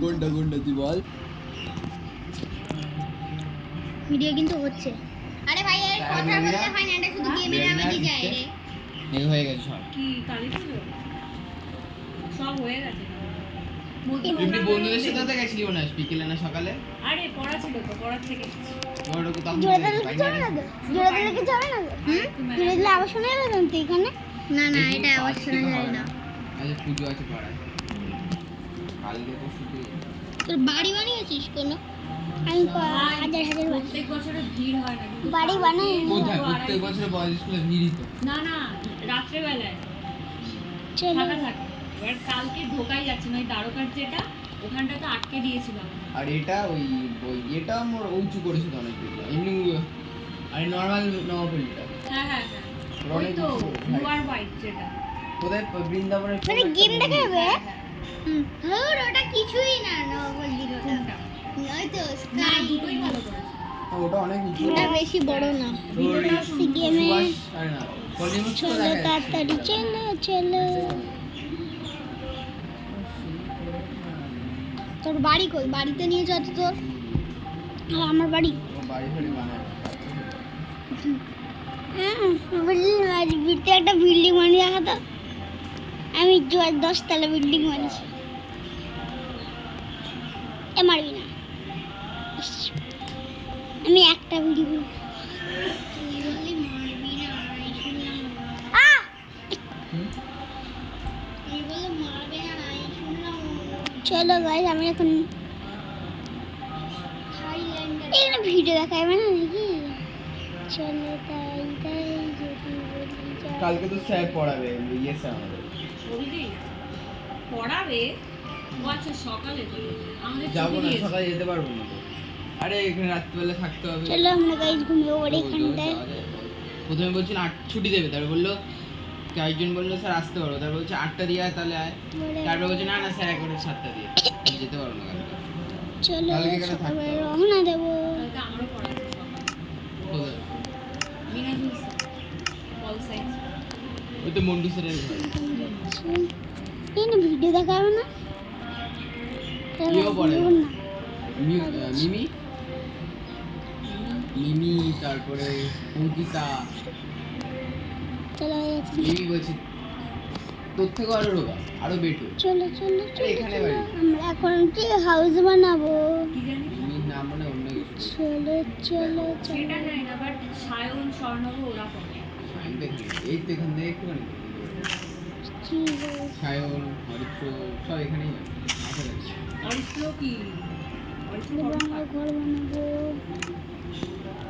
কোনটা তুই বল। ভিডিও কিন্তু হচ্ছে। আরে ভাই এর কথা বলতে হয় না, এটা শুধু গেমের নামে যায় রে। এই হয়ে গেছে সব। কি কালি ছিল সব হয়ে গেছে। এমনি বন্ধুদের সাথে তো গেছিলি মনে হয় বিকেলে না সকালে? আরে পড়া ছিল তো, পড়ার থেকে পড়াটা তো তখন জোরে দিলে কি চলে না গো? জোরে দিলে কি চলে না গো? জোরে দিলে আবার শোনা যাবে না তো এখানে? না না, এটা আওয়াজ শোনা যায় না। আচ্ছা পুজো আছে পাড়ায়, কালকে তো শুধু তোর বাড়ি বানিয়েছিস কোনো? আমি হাজার প্রত্যেক বছরে ভিড় হয় না কিন্তু বাড়ি বানাই কোথায় প্রত্যেক বছর বয়েজ স্কুলে ভিড়ই তো। না না, রাত্রে বেলায় চলো। ফাঁকা থাকে। এবার কালকে ঢোকাই যাচ্ছে না, ওই দ্বারকার যেটা ওখানটাতে আটকে দিয়েছিলাম। আর এটা ওই এটা মোর উঁচু করেছিল অনেক দিকে এমনি। আর নরমাল নবপল্লীটা হ্যাঁ হ্যাঁ হ্যাঁ, ওই তো ব্লু আর হোয়াইট যেটা। কোথায় বৃন্দাবনের মানে গেম দেখাবে? হ্যাঁ, হ্যাঁ ওটা কিছুই না, নবপল্লী ওটা নয়তো না স্কাই। দুটোই ভালো করেছে। ওটা অনেক উঁচু। ওটা বেশি বড় না। ওই গেমে সুভাষ আরে না কলিমুখ তো চলো দেখা যাচ্ছে। তাড়াতাড়ি চলো। তোর বাড়ি কই? বাড়িতে নিয়ে যা তো তোর। আর আমার বাড়ি ও বাড়ি ফাড়ি বানায় বিল্ডিং একটা বিল্ডিং বানিয়ে দেখা তো। আমি 10 তলা বিল্ডিং বানিয়েছি। এ মারবি না, ইস, আমি একটা ভিডিও চলো গাইস, আমি এখন এখানে ভিডিও দেখাবে না নাকি? চলো তাই যদি বলি যাই। কালকে তো স্যার পড়াবে ইয়ে স্যার আমাদের। বলবি পড়াবে? ও আচ্ছা সকালে তো আমাদের যাবো ছুটি না, দিয়েছে। সকালে যেতে পারবো না তো। আরে এখানে রাত্রিবেলা থাকতে হবে। চলো আমরা গাইস ঘুমিয়ে পড়ি এখানটায়। প্রথমে বলছিল 8 ছুটি দেবে, তারপর বললো কয়েকজন বললো স্যার আসতে পারবো, তারপর বলছে 8টা দিয়ে আয়, তাহলে আয়। তারপর বলছে না না স্যার একবারে 7টা দিয়ে, আমি যেতে পারবো না কালকে। চলো কালকে এখানে থাকতে সকালে হবে। রওনা দেবো। কালকে আমারও পড়াবে সকালে। কোথায়? বিনা জুস পল সাইন্স। ওই তো মন্ডু স্যারের ঘর। এখানে ভিডিও দেখাবে না? কেউ পড়ে না। না। মিমি মিমি তারপরে অঙ্কিতা। চলো মিমি বলছি তোর থেকে আরো রোগা, আরো বেটু। চলো এখানে বাড়ি। আমরা এখন কি হাউস বানাবো। কি জানি মিমির নাম মানে অন্য কিছু। চলো সেটা জানি না, বাট সায়ন স্বর্ণভ ওরা পড়ে। আমি দেখি এই তো এখান থেকে একটুখানি সায়ন হরিত্র সব এখানেই আছে, কাছাকাছি। অরিত্র কি অরিত্র আমরা ঘর বানাবো।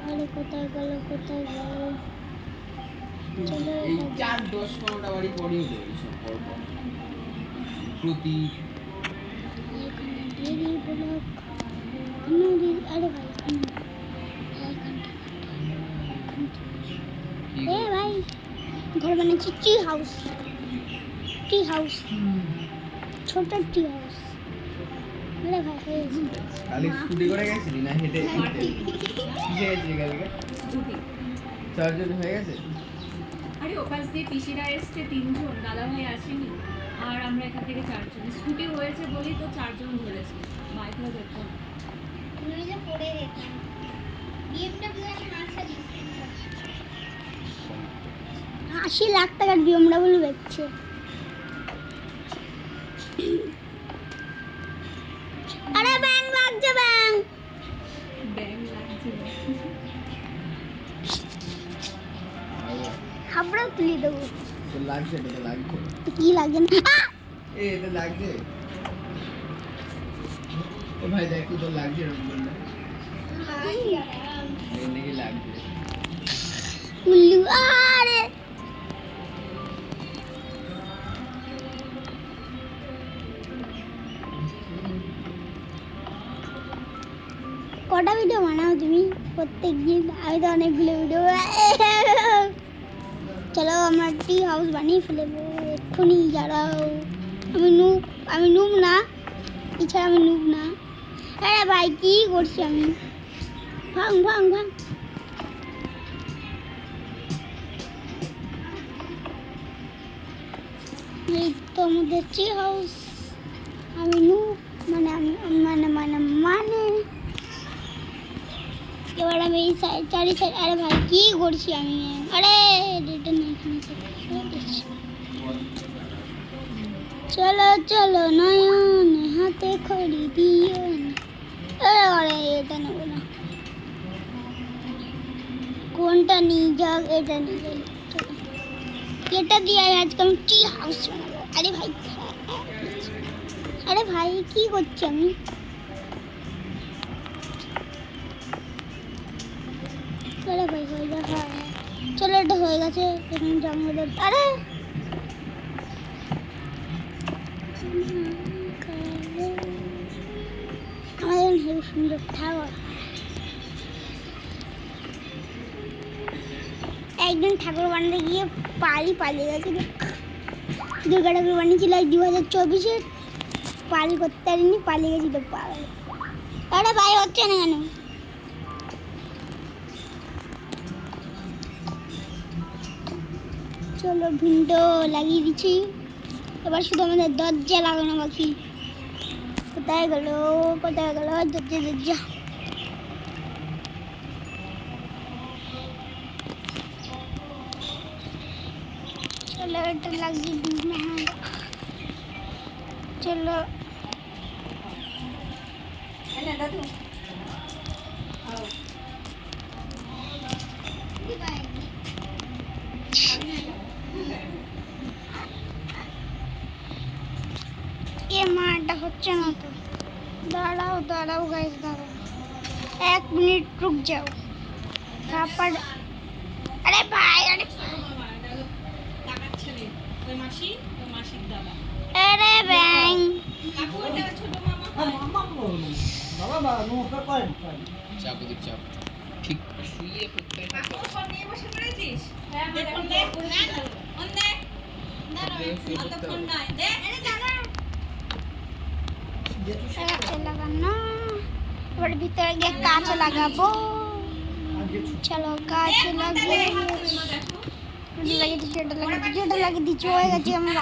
আরে কোথায় গেল চলো এই 4-10-15টা বাড়ি পরেও দেবে সব পরপর। প্রতি এখানে দেরি ব্লক নদী। আরে ভাই কি এ ভাই ঘর বানাচ্ছি ট্রি হাউস ছোট ট্রি হাউস। আরে ভাই হয়ে গেছে। কালি স্কুটি করে গেছিলি না হেঁটে হেঁটে? কিসে গেছিলি কালকে? স্কুটি। 4 জন হয়ে গেছে? আরে ওপাশ দিয়ে পিসিরা এসছে 3 জন, দাদা ভাই আসেনি, আর আমরা এখান থেকে 4 জন। স্কুটি হয়েছে বলেই তো 4 জন ধরেছে, বাইক হয়ে যেত না। তুমি যে পড়ে যেতাম BMW এর মার্সিডিজ 80 লাখ টাকার BMW বেচছে। আরে ব্যাং লাগছে ব্যাং। ব্যাং লাগছে না। খাবড়া তুলে দেবো। তো লাগছে, এটা তো লাগছে। কি লাগে না? এ এটা লাগছে। ও ভাই দেখ তো লাগছে এরকম বললে। এই নাকি লাগছে। উল্লু আরে কটা ভিডিও বানাও তুমি প্রত্যেক দিন? আমি তো অনেকগুলো ভিডিও। চলো আমরা টি হাউস বানিয়ে ফেলবো এক্ষুনি। যারাও আমি নুব না, এছাড়া আমি নুব না। আরে ভাই কি করছি আমি? ভাঙ এই তো আমাদের টি হাউস। আমি নুব। আমি এই সাইড চারি সাইড। আরে ভাই কি করছি আমি? আরে এটা না এখানে চলো চলো নয়ন হাতে খড়ি দিও না। আরে এটা নেবো না, কোনটা নিয়ে যাক? এটা নিয়ে যাই, চলো। এটা দিয়ে আজকে আমি টি হাউস বানাবো। আরে ভাই আরে ভাই কি করছি আমি? আরে ভাই হয়ে যা, হ্যাঁ চলো এটা হয়ে গেছে। এখানে জঙ্গলের আরে আমাদের হেবি সুন্দর ঠাকুর। একদিন ঠাকুর বানাতে গিয়ে পালিয়ে গেছিল। দুর্গা ঠাকুর বানিয়েছিল 2024-এ, পালি করতে পারিনি, পালিয়ে গেছিল। আরে ভাই হচ্ছে না কেন? চলো ভিন্ডো লাগিয়ে দিচ্ছি, এবার শুধু আমাদের দরজা লাগানো বাকি। কোথায় গেল দরজা? চলো এটা লাগিয়ে দিই। হ্যাঁ চলো মাটা হচ্ছে না তো। দাঁড়াও গাইস, দাঁড়াও 1 মিনিট রুক যাও। তারপর আরে ভাই আরে আরে ব্যাং চাপ ঠিক শুয়ে পড়তে লাগানো। এবার ভিতরে গিয়ে কাঁচ লাগাবো। চলো কাঁচ লাগিয়ে লাগিয়ে দিচ্ছি। হয়ে গেছে আমার।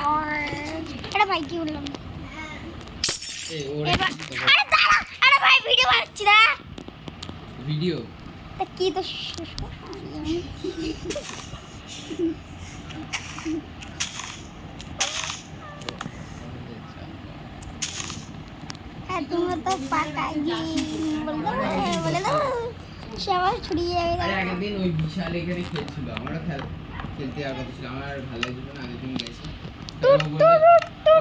আরে ভাই কি বললাম? আরে দাঁড়া, আরে ভাই ভিডিও বানাচ্ছি না। ভিডিও তা কি তো তোমরা তো পাকা বলে দাও সবাই ছড়িয়ে যাবে। আরে আগের দিন ওই বিশাল এখানে খেলছিল, আমারও খেলতে আর কথা ছিল, আমার আর ভালো লাগছিল না। আগের দিন গেছি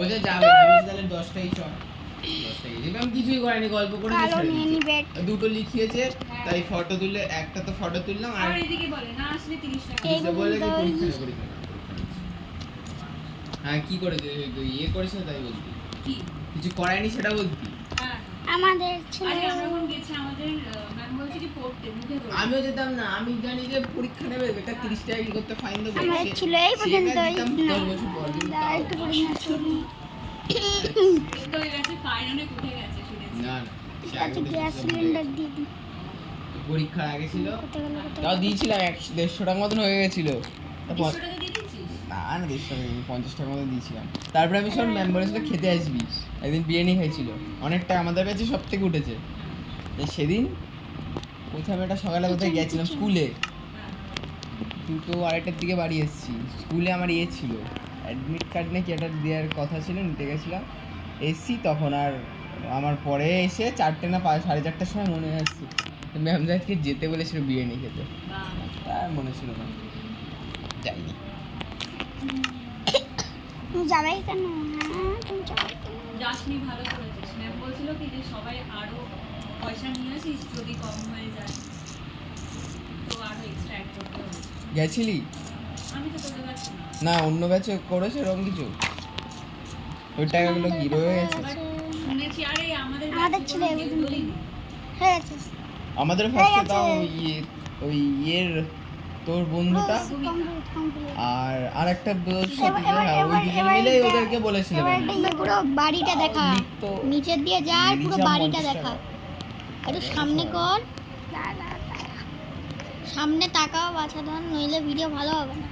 বলছে যাবে, আমি তাহলে 10টাই চল। 10টাই যেটা আমি কিছুই করিনি, গল্প করে দুটো লিখিয়েছে, তাই ফটো তুলে একটা তো ফটো তুললাম। আর এদিকে বলে না আসলে 30 টাকা বলে কি পরীক্ষা। হ্যাঁ কি করেছে ইয়ে করেছে তাই বলতি, কি কিছু করায়নি সেটা বলতি। হ্যাঁ আমাদের ছেলে আরে আমরা যখন গেছি আমাদের ম্যাম বলছে কি পড়তে মুখে বলে। আমিও যেতাম না, আমি জানি যে পরীক্ষা নেবে, বেকার 30 টাকা কি করতে ফাইন দেবো। আমাদের ছিল এই পর্যন্তই। একটু পড়ে না তো হয়ে গেছে ফাইন অনেক উঠে গেছে শুনেছি। না আচ্ছা গ্যাস সিলিন্ডার দিয়ে দিই। পরীক্ষার আগে ছিল, কোথায় গেল তাও দিয়েছিলাম 150 টাকা মতন হয়ে গেছিল। 200 টাকা দিয়ে দিয়েছিস? না 150 টাকা 50 টাকা মতো দিয়েছিলাম। তারপরে আমি সব ম্যাম বলেছিল খেতে আসবি, একদিন বিরিয়ানি খাইছিল, অনেকটা আমাদের কাছে সব থেকে উঠেছে। সেদিন কোথায় আমি একটা সকালে কোথায় গেছিলাম স্কুলে, 2:30টার দিকে বাড়ি এসেছি। স্কুলে আমার ইয়ে ছিল, অ্যাডমিট কার্ড নাকি এটা দেওয়ার কথা ছিল, নিতে গেছিলাম। এসছি তখন আর আমার পরে এসে 4টে না 4:30টার সময় মনে আসছে ম্যাম আজকে যেতে বলেছিল বিরিয়ানি খেতে, তার মনে ছিল না, যাইনি। তুমি যাবে কেন? হ্যাঁ তুমি যাবে কেন? যাসনি ভালো করেছিস। ম্যাম বলছিল কি যে সবাই আরো পয়সা নিয়ে আসিস, যদি কম হয়ে যায় তো আরো এক্সট্রা অ্যাড করতে হবে। গেছিলি? আমি তো তোদের কাছে না। না অন্য ব্যাচে করেছে এরকম কিছু? ওই টাকাগুলো কি রয়ে গেছে? শুনেছি আরে আমাদের ছিল বলিনি। হয়ে গেছে। আমাদের ফার্স্টে তাও ইয়ে ওই ইয়ের তোর বন্ধুটা কমপ্লিট। আর আরেকটা দোষ সাথে হ্যাঁ ওই দুজন মিলেই ওদেরকে বলেছিলাম। এবার এই পুরো বাড়িটা দেখা, তো নিচের দিয়ে যা আর পুরো বাড়িটা দেখা। একটু সামনে কর, সামনে তাকাও বাছা ধর, নইলে ভিডিও ভালো হবে না।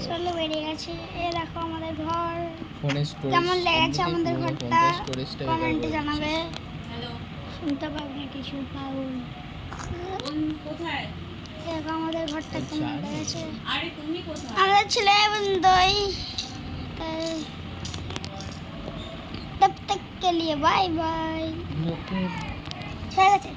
চলো বেরিয়ে গেছে। এ দেখো আমাদের ঘর ফোনে স্টোরেজ কেমন লেগেছে আমাদের ঘরটা, কমেন্টে জানাবে। হ্যালো শুনতে পাবো না কিছু পাগল। কোথায়? দেখো আমাদের ঘরটা কেমন লেগেছে। আরে তুমি কোথায়? আমাদের ছেলে বন্ধই। तब तक के लिए बाय बाय। ওকে ঠিক আছে।